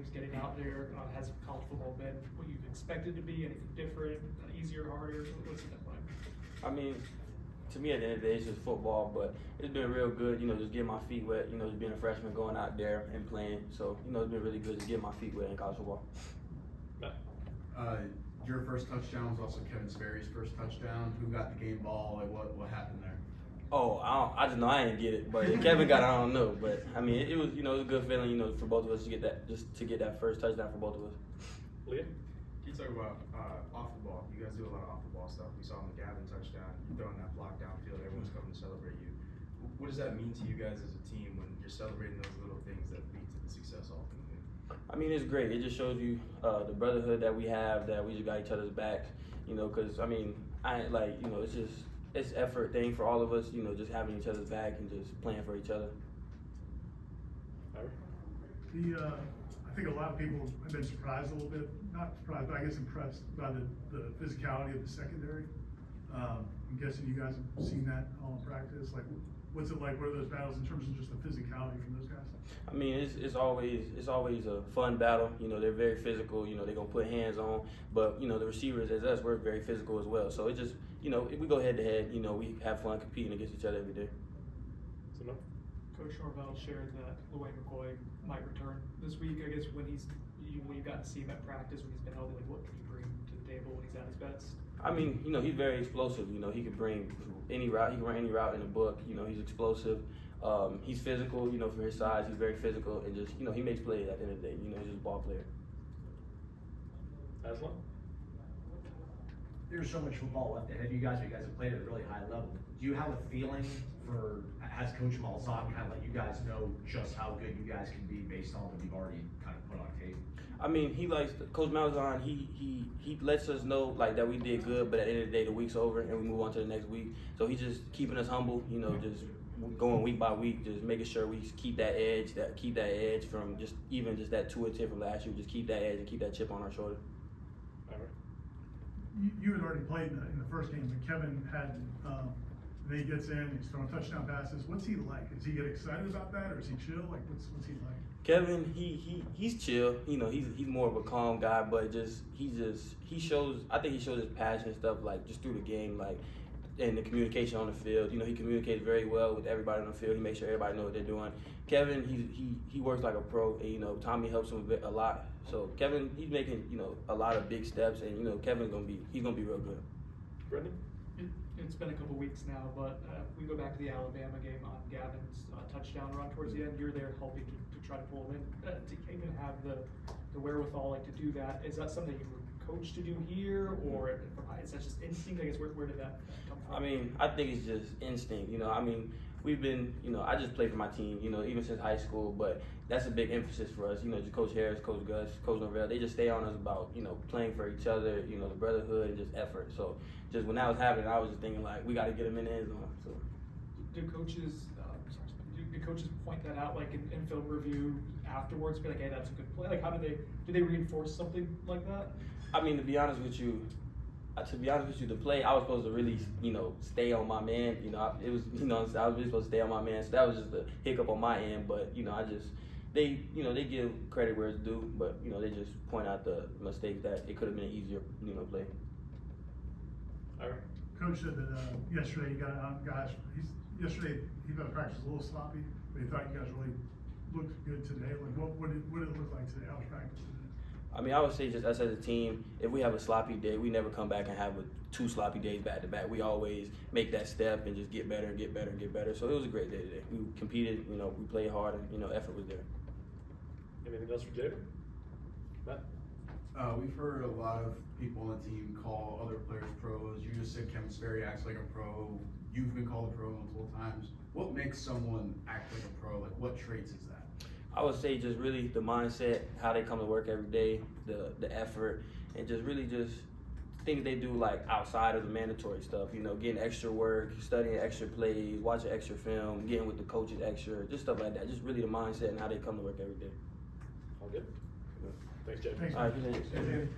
games, getting out there? Has college football been what you've expected to be? Anything different, easier, harder? What's it been like? I mean, to me at the end of the day, it's just football, but it's been real good, just getting my feet wet, just being a freshman, going out there and playing. So, it's been really good to get my feet wet in college football. Your first touchdown was also Kevin Sperry's first touchdown. Who got the game ball? Like what happened there? Oh, I just know I didn't get it, but if Kevin got it, I don't know. But I mean, it was, it was a good feeling, for both of us to get that first touchdown for both of us. Leah? Can you talk about off the ball? You guys do a lot of off the ball stuff. We saw on the Gavin touchdown, you're throwing that block downfield, everyone's coming to celebrate you. What does that mean to you guys as a team when you're celebrating those little things that lead to the success ultimately? I mean, it's great. It just shows you the brotherhood that we have, that we just got each other's back, because, I mean, it's effort thing for all of us, just having each other's back and just playing for each other. I think a lot of people have been surprised a little bit, not surprised, but I guess impressed by the physicality of the secondary. I'm guessing you guys have seen that all in practice. Like, what's it like? What are those battles in terms of just the physicality from those guys? I mean, it's always a fun battle. They're very physical. They're gonna put hands on, but the receivers as us, we're very physical as well. So it just, if we go head to head, we have fun competing against each other every day. Coach Norvell shared that Luann McCoy might return this week. I guess when you got to see him at practice, when he's been healthy, like what can he bring to the table when he's at his best? I mean, he's very explosive. He can bring any route. He can run any route in the book. He's explosive. He's physical. For his size, he's very physical, and just he makes plays at the end of the day. He's just a ball player. Aslan? There's so much football left ahead of you guys. You guys have played at a really high level. Do you have a feeling has Coach Malzahn kind of let you guys know just how good you guys can be based on what you've already kind of put on tape? I mean, Coach Malzahn, he lets us know that we did good, but at the end of the day, the week's over and we move on to the next week. So he's just keeping us humble, just going week by week, just making sure we keep that edge from just that 2-10 from last year. Just keep that edge and keep that chip on our shoulder. All right. You had already played in the first game, but Kevin had. Then he gets in, he's throwing touchdown passes. What's he like? Does he get excited about that, or is he chill? Like, what's he like? Kevin, he's chill. He's more of a calm guy, but he shows. I think he shows his passion and stuff just through the game, and the communication on the field. He communicates very well with everybody on the field. He makes sure everybody knows what they're doing. Kevin, he works like a pro, and Tommy helps him a lot. So Kevin, he's making a lot of big steps, and Kevin's gonna be real good. Brendan? It's been a couple weeks now, but if we go back to the Alabama game on Gavin's touchdown run towards the end, you're there helping to try to pull him in. To even have the wherewithal to do that, is that something you were coached to do here, or is that just instinct? I guess where did that come from? I mean, I think it's just instinct. I mean, we've been, I just play for my team, even since high school, but that's a big emphasis for us. Just Coach Harris, Coach Gus, Coach Norvell, they just stay on us about, playing for each other, the brotherhood and just effort. So just when that was happening, I was just thinking we got to get them in the end zone. So. Do coaches point that out in film review afterwards? Be like, hey, that's a good play. How do they reinforce something like that? I mean, to be honest with you, the play I was supposed to really, stay on my man. I was really supposed to stay on my man. So that was just a hiccup on my end. But they give credit where it's due. But they just point out the mistake that it could have been an easier, play. All right. Coach said that yesterday he got on guys. Yesterday he thought practice was a little sloppy, but he thought you guys really looked good today. What did it look like today? How was practice today? I mean, I would say just us as a team, if we have a sloppy day, we never come back and have two sloppy days back to back. We always make that step and just get better and get better and get better. So it was a great day today. We competed, we played hard, and effort was there. Anything else for Jayvan? Matt? We've heard a lot of people on the team call other players pros. You just said Kevin Sperry acts like a pro. You've been called a pro multiple times. What makes someone act like a pro? What traits is that? I would say just really the mindset, how they come to work every day, the effort, and just really just things they do outside of the mandatory stuff. Getting extra work, studying extra plays, watching extra film, getting with the coaches extra, just stuff like that. Just really the mindset and how they come to work every day. All good? Thanks, Jayvan. Thanks. All right, appreciate it.